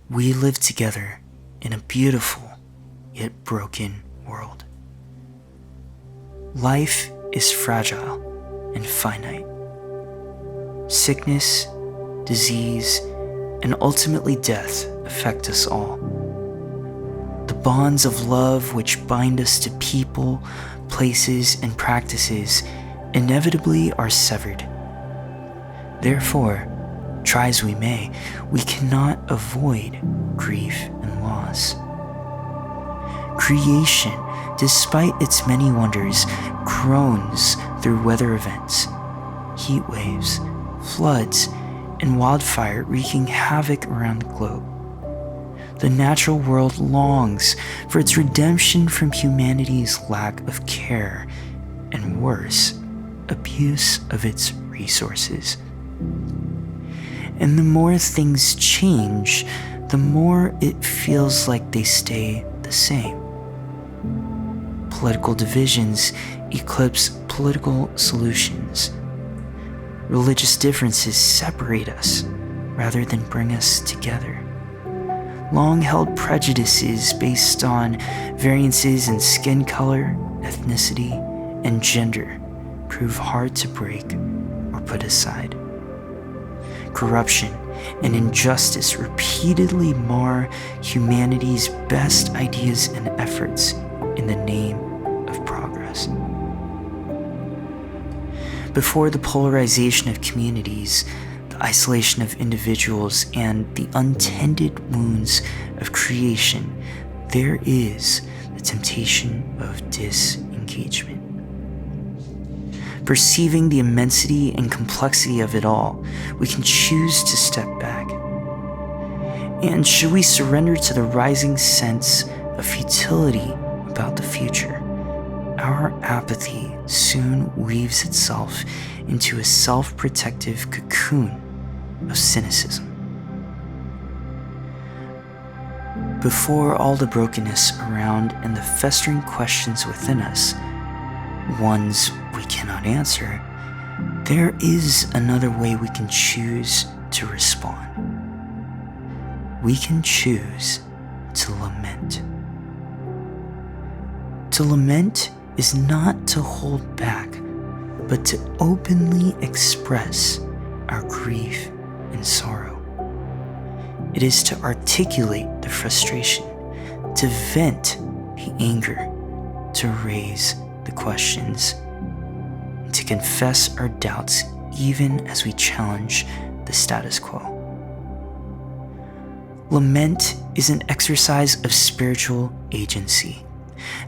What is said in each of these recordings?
we live together in a beautiful yet broken world. Life is fragile and finite. Sickness, disease, and ultimately death affect us all. The bonds of love which bind us to people, places, and practices inevitably are severed. Therefore, try as we may, we cannot avoid grief and loss. Creation, despite its many wonders, groans through weather events, heat waves, floods, and wildfire wreaking havoc around the globe. The natural world longs for its redemption from humanity's lack of care and, worse, abuse of its resources. And the more things change, the more it feels like they stay the same. Political divisions eclipse political solutions. Religious differences separate us rather than bring us together. Long-held prejudices based on variances in skin color, ethnicity, and gender prove hard to break or put aside. Corruption and injustice repeatedly mar humanity's best ideas and efforts in the name of progress. Before the polarization of communities, the isolation of individuals, and the untended wounds of creation, there is the temptation of disengagement. Perceiving the immensity and complexity of it all, we can choose to step back. And should we surrender to the rising sense of futility about the future, our apathy soon weaves itself into a self-protective cocoon of cynicism. Before all the brokenness around and the festering questions within us, ones we cannot answer, there is another way we can choose to respond. We can choose to lament. To lament is not to hold back, but to openly express our grief and sorrow. It is to articulate the frustration, to vent the anger, to raise the questions, and to confess our doubts even as we challenge the status quo. Lament is an exercise of spiritual agency,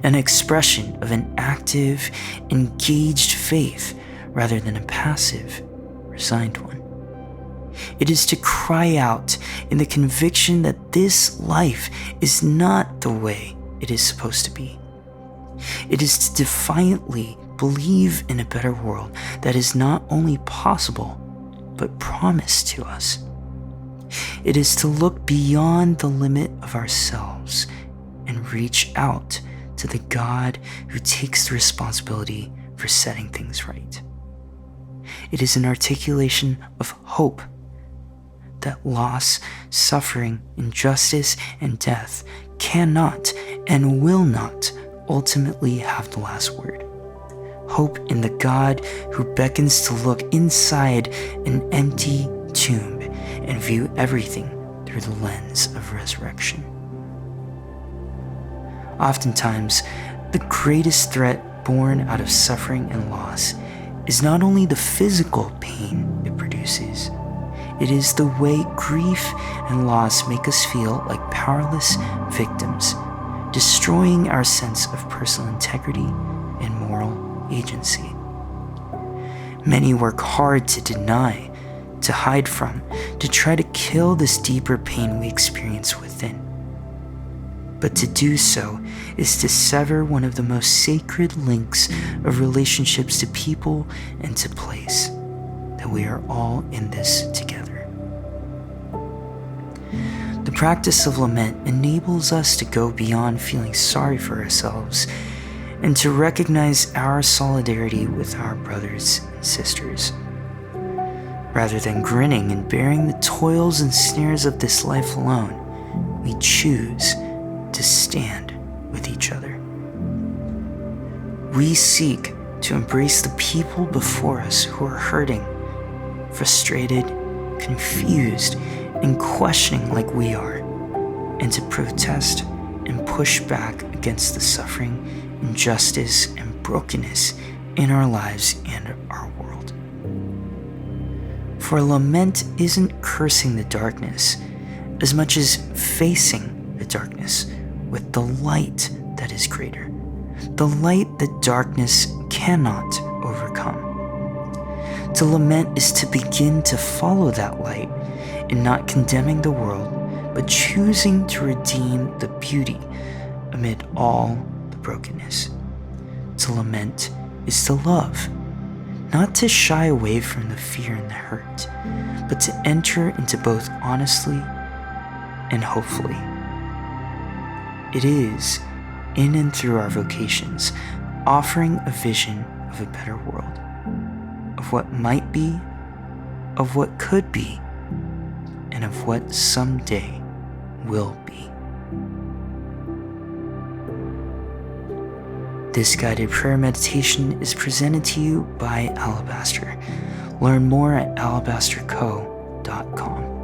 an expression of an active, engaged faith rather than a passive, resigned one. It is to cry out in the conviction that this life is not the way it is supposed to be. It is to defiantly believe in a better world that is not only possible, but promised to us. It is to look beyond the limit of ourselves and reach out to the God who takes the responsibility for setting things right. It is an articulation of hope that loss, suffering, injustice, and death cannot and will not ultimately have the last word. Hope in the God who beckons to look inside an empty tomb and view everything through the lens of resurrection. Oftentimes, the greatest threat born out of suffering and loss is not only the physical pain it produces, it is the way grief and loss make us feel like powerless victims, destroying our sense of personal integrity and moral agency. Many work hard to deny, to hide from, to try to kill this deeper pain we experience within. But to do so is to sever one of the most sacred links of relationships to people and to place, that we are all in this together. The practice of lament enables us to go beyond feeling sorry for ourselves and to recognize our solidarity with our brothers and sisters. Rather than grinning and bearing the toils and snares of this life alone, we choose to stand with each other. We seek to embrace the people before us who are hurting, frustrated, confused, and questioning like we are, and to protest and push back against the suffering, injustice, and brokenness in our lives and our world. For lament isn't cursing the darkness as much as facing the darkness with the light that is greater, the light that darkness cannot overcome. To lament is to begin to follow that light in not condemning the world, but choosing to redeem the beauty amid all the brokenness. To lament is to love, not to shy away from the fear and the hurt, but to enter into both honestly and hopefully. It is, in and through our vocations, offering a vision of a better world, of what might be, of what could be, and of what someday will be. This guided prayer meditation is presented to you by Alabaster. Learn more at alabasterco.com.